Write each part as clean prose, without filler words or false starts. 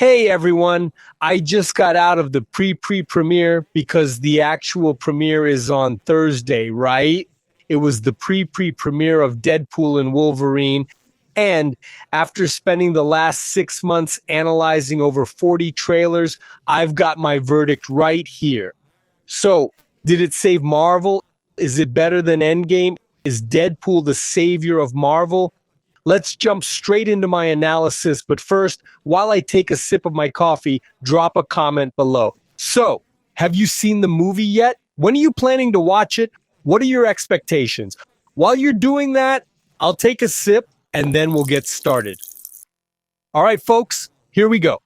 Hey everyone, I just got out of the pre-premiere because the actual premiere is on Thursday, right? It was the pre-premiere of Deadpool and Wolverine. And after spending the last 6 months analyzing over 40 trailers, I've got my verdict right here. So, did it save Marvel? Is it better than Endgame? Is Deadpool the savior of Marvel? Let's jump straight into my analysis, but first, while I take a sip of my coffee, drop a comment below. So, have you seen the movie yet? When are you planning to watch it? What are your expectations? While you're doing that, I'll take a sip and then we'll get started. All right, folks, here we go.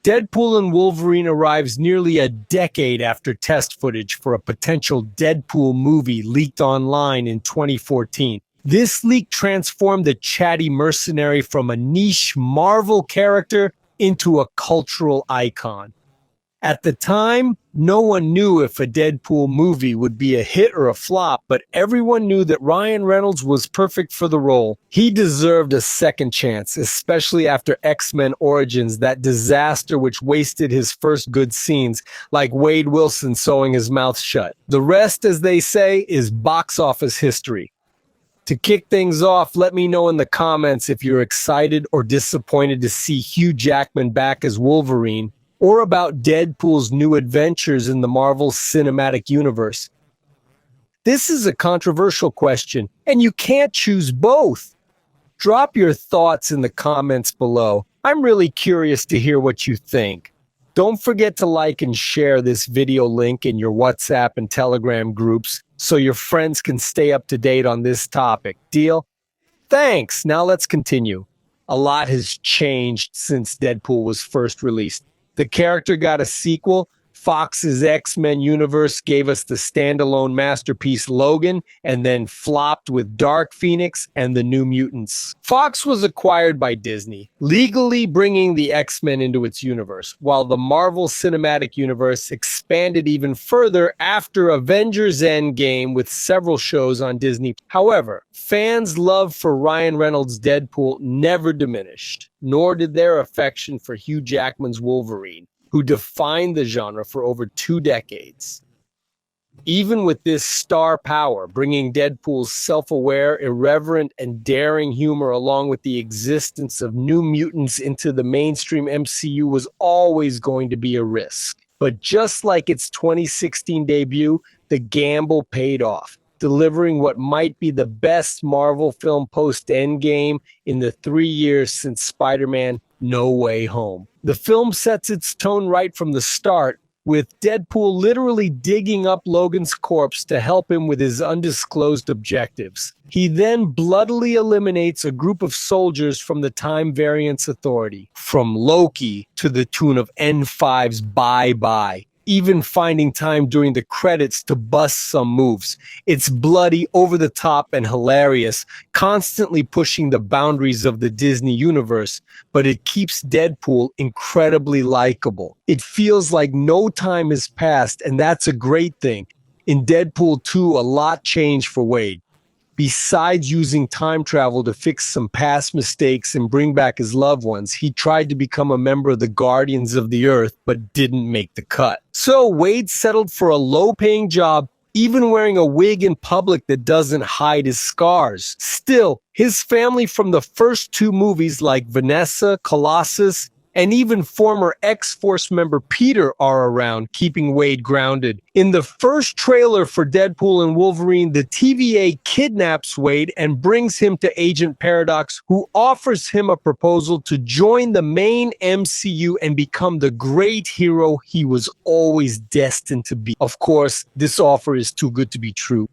Deadpool and Wolverine arrives nearly a decade after test footage for a potential Deadpool movie leaked online in 2014. This leak transformed the chatty mercenary from a niche Marvel character into a cultural icon. At the time, no one knew if a Deadpool movie would be a hit or a flop, but everyone knew that Ryan Reynolds was perfect for the role. He deserved a second chance, especially after X-Men Origins, that disaster which wasted his first good scenes, like Wade Wilson sewing his mouth shut. The rest, as they say, is box office history. To kick things off, let me know in the comments if you're excited or disappointed to see Hugh Jackman back as Wolverine, or about Deadpool's new adventures in the Marvel Cinematic Universe. This is a controversial question, and you can't choose both. Drop your thoughts in the comments below. I'm really curious to hear what you think. Don't forget to like and share this video link in your WhatsApp and Telegram groups so your friends can stay up to date on this topic. Deal? Thanks! Now let's continue. A lot has changed since Deadpool was first released. The character got a sequel. Fox's X-Men universe gave us the standalone masterpiece Logan, and then flopped with Dark Phoenix and the New Mutants. Fox was acquired by Disney, legally bringing the X-Men into its universe, while the Marvel Cinematic Universe expanded even further after Avengers Endgame with several shows on Disney. However, fans' love for Ryan Reynolds' Deadpool never diminished, nor did their affection for Hugh Jackman's Wolverine, who defined the genre for over 2 decades. Even with this star power, bringing Deadpool's self-aware, irreverent, and daring humor along with the existence of New Mutants into the mainstream MCU was always going to be a risk. But just like its 2016 debut, the gamble paid off, delivering what might be the best Marvel film post-Endgame in the 3 years since Spider-Man No Way Home. The film sets its tone right from the start, with Deadpool literally digging up Logan's corpse to help him with his undisclosed objectives. He then bloodily eliminates a group of soldiers from the Time Variance Authority, from Loki to the tune of N5's Bye Bye, even finding time during the credits to bust some moves. It's bloody, over the top, and hilarious, constantly pushing the boundaries of the Disney universe, but it keeps Deadpool incredibly likable. It feels like no time has passed, and that's a great thing. In Deadpool 2, a lot changed for Wade. Besides using time travel to fix some past mistakes and bring back his loved ones, he tried to become a member of the Guardians of the Earth, but didn't make the cut. So Wade settled for a low-paying job, even wearing a wig in public that doesn't hide his scars. Still, his family from the first 2 movies, like Vanessa, Colossus, and even former X-Force member Peter are around, keeping Wade grounded. In the first trailer for Deadpool and Wolverine, the TVA kidnaps Wade and brings him to Agent Paradox, who offers him a proposal to join the main MCU and become the great hero he was always destined to be. Of course, this offer is too good to be true.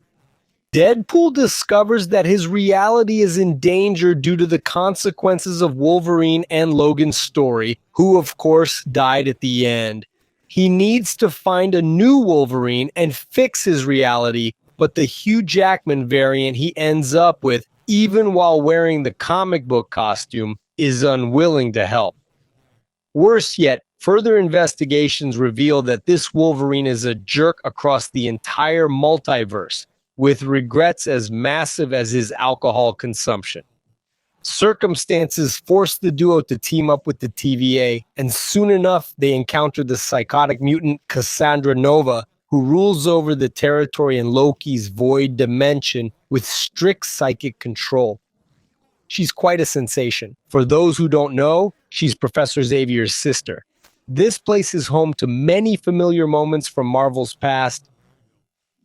Deadpool discovers that his reality is in danger due to the consequences of Wolverine and Logan's story, who of course died at the end. He needs to find a new Wolverine and fix his reality, but the Hugh Jackman variant he ends up with, even while wearing the comic book costume, is unwilling to help. Worse yet, further investigations reveal that this Wolverine is a jerk across the entire multiverse, with regrets as massive as his alcohol consumption. Circumstances force the duo to team up with the TVA, and soon enough, they encounter the psychotic mutant Cassandra Nova, who rules over the territory in Loki's void dimension with strict psychic control. She's quite a sensation. For those who don't know, she's Professor Xavier's sister. This place is home to many familiar moments from Marvel's past.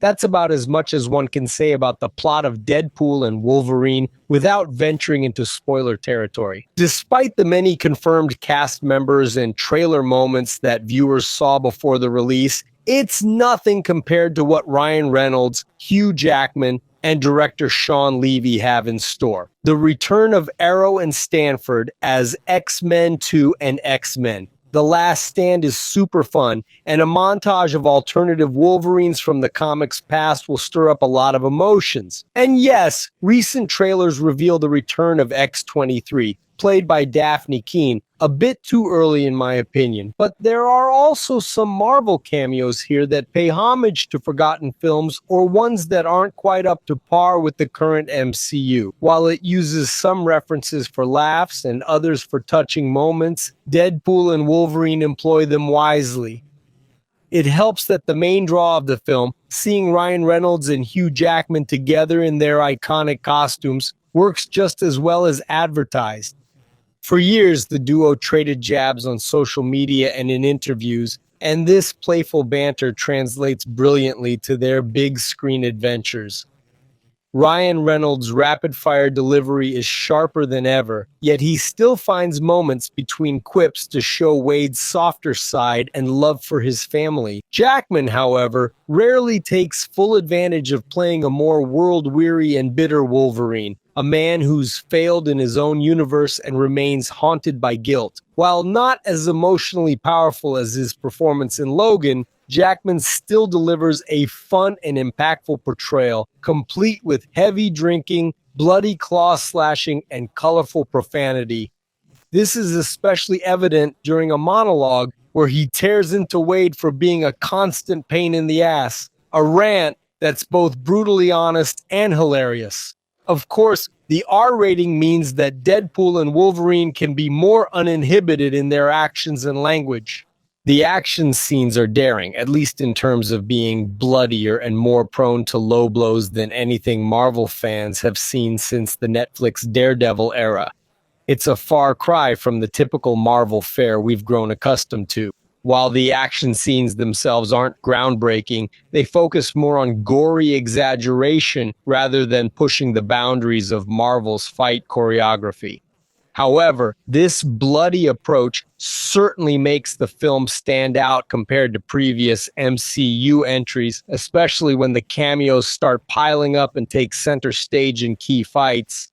That's about as much as one can say about the plot of Deadpool and Wolverine without venturing into spoiler territory. Despite the many confirmed cast members and trailer moments that viewers saw before the release, it's nothing compared to what Ryan Reynolds, Hugh Jackman, and director Sean Levy have in store. The return of Arrow and Stanford as X-Men 2 and X-Men. The Last Stand is super fun, and a montage of alternative Wolverines from the comics past will stir up a lot of emotions. And yes, recent trailers reveal the return of X-23, played by Daphne Keane, a bit too early in my opinion. But there are also some Marvel cameos here that pay homage to forgotten films or ones that aren't quite up to par with the current MCU. While it uses some references for laughs and others for touching moments, Deadpool and Wolverine employ them wisely. It helps that the main draw of the film, seeing Ryan Reynolds and Hugh Jackman together in their iconic costumes, works just as well as advertised. For years, the duo traded jabs on social media and in interviews, and this playful banter translates brilliantly to their big screen adventures. Ryan Reynolds' rapid-fire delivery is sharper than ever, yet he still finds moments between quips to show Wade's softer side and love for his family. Jackman, however, rarely takes full advantage of playing a more world-weary and bitter Wolverine, a man who's failed in his own universe and remains haunted by guilt. While not as emotionally powerful as his performance in Logan, Jackman still delivers a fun and impactful portrayal, complete with heavy drinking, bloody claw slashing, and colorful profanity. This is especially evident during a monologue where he tears into Wade for being a constant pain in the ass, a rant that's both brutally honest and hilarious. Of course, the R rating means that Deadpool and Wolverine can be more uninhibited in their actions and language. The action scenes are daring, at least in terms of being bloodier and more prone to low blows than anything Marvel fans have seen since the Netflix Daredevil era. It's a far cry from the typical Marvel fare we've grown accustomed to. While the action scenes themselves aren't groundbreaking, they focus more on gory exaggeration rather than pushing the boundaries of Marvel's fight choreography. However, this bloody approach certainly makes the film stand out compared to previous MCU entries, especially when the cameos start piling up and take center stage in key fights.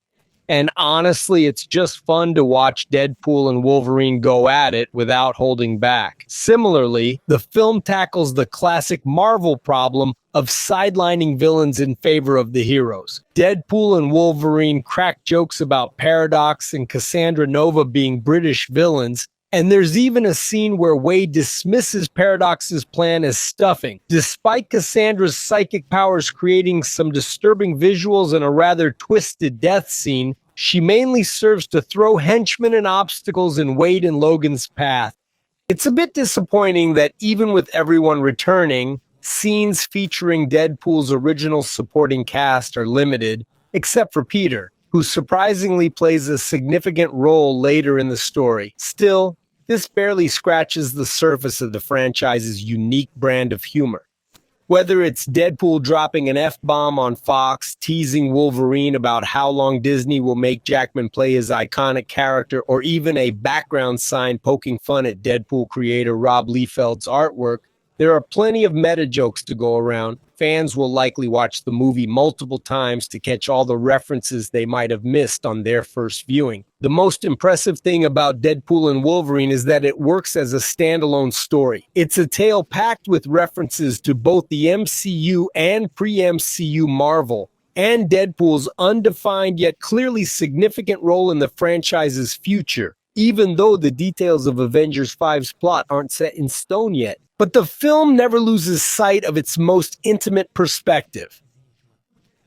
And honestly, it's just fun to watch Deadpool and Wolverine go at it without holding back. Similarly, the film tackles the classic Marvel problem of sidelining villains in favor of the heroes. Deadpool and Wolverine crack jokes about Paradox and Cassandra Nova being British villains, and there's even a scene where Wade dismisses Paradox's plan as stuffing. Despite Cassandra's psychic powers creating some disturbing visuals and a rather twisted death scene, she mainly serves to throw henchmen and obstacles in Wade and Logan's path. It's a bit disappointing that even with everyone returning, scenes featuring Deadpool's original supporting cast are limited, except for Peter, who surprisingly plays a significant role later in the story. Still, this barely scratches the surface of the franchise's unique brand of humor. Whether it's Deadpool dropping an F-bomb on Fox, teasing Wolverine about how long Disney will make Jackman play his iconic character, or even a background sign poking fun at Deadpool creator Rob Liefeld's artwork, there are plenty of meta jokes to go around. Fans will likely watch the movie multiple times to catch all the references they might have missed on their first viewing. The most impressive thing about Deadpool and Wolverine is that it works as a standalone story. It's a tale packed with references to both the MCU and pre-MCU Marvel, and Deadpool's undefined yet clearly significant role in the franchise's future, even though the details of Avengers 5's plot aren't set in stone yet. But the film never loses sight of its most intimate perspective.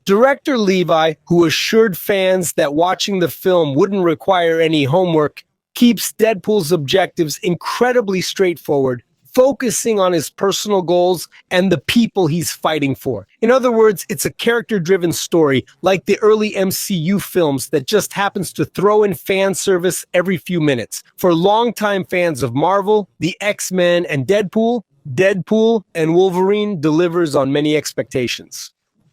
Director Levi, who assured fans that watching the film wouldn't require any homework, keeps Deadpool's objectives incredibly straightforward, focusing on his personal goals and the people he's fighting for. In other words, it's a character-driven story like the early MCU films that just happens to throw in fan service every few minutes. For longtime fans of Marvel, the X-Men, and Deadpool and Wolverine delivers on many expectations.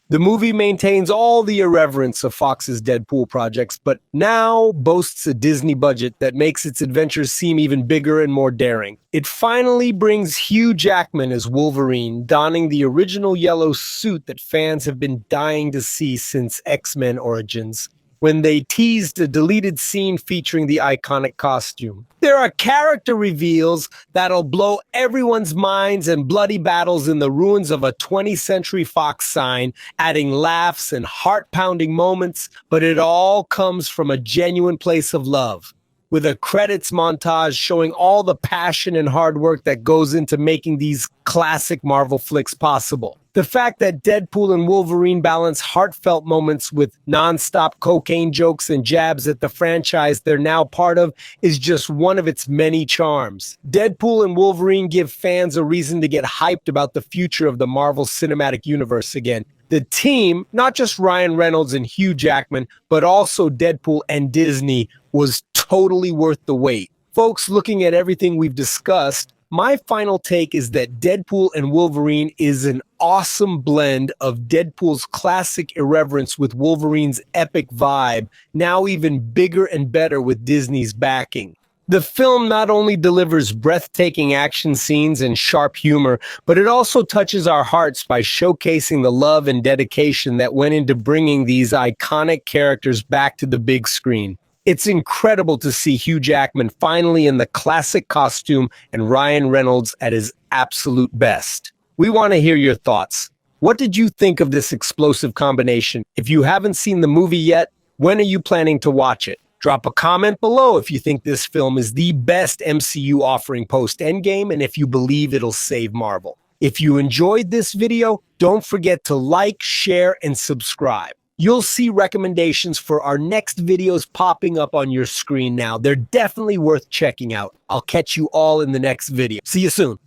The movie maintains all the irreverence of Fox's Deadpool projects, but now boasts a Disney budget that makes its adventures seem even bigger and more daring. It finally brings Hugh Jackman as Wolverine, donning the original yellow suit that fans have been dying to see since X-Men Origins, when they teased a deleted scene featuring the iconic costume. There are character reveals that'll blow everyone's minds and bloody battles in the ruins of a 20th Century Fox sign, adding laughs and heart-pounding moments, but it all comes from a genuine place of love, with a credits montage showing all the passion and hard work that goes into making these classic Marvel flicks possible. The fact that Deadpool and Wolverine balance heartfelt moments with non-stop cocaine jokes and jabs at the franchise they're now part of is just one of its many charms. Deadpool and Wolverine give fans a reason to get hyped about the future of the Marvel Cinematic Universe again. The team, not just Ryan Reynolds and Hugh Jackman, but also Deadpool and Disney, was totally worth the wait. Folks, looking at everything we've discussed, my final take is that Deadpool and Wolverine is an awesome blend of Deadpool's classic irreverence with Wolverine's epic vibe, now even bigger and better with Disney's backing. The film not only delivers breathtaking action scenes and sharp humor, but it also touches our hearts by showcasing the love and dedication that went into bringing these iconic characters back to the big screen. It's incredible to see Hugh Jackman finally in the classic costume and Ryan Reynolds at his absolute best. We want to hear your thoughts. What did you think of this explosive combination? If you haven't seen the movie yet, when are you planning to watch it? Drop a comment below if you think this film is the best MCU offering post-Endgame and if you believe it'll save Marvel. If you enjoyed this video, don't forget to like, share, and subscribe. You'll see recommendations for our next videos popping up on your screen now. They're definitely worth checking out. I'll catch you all in the next video. See you soon.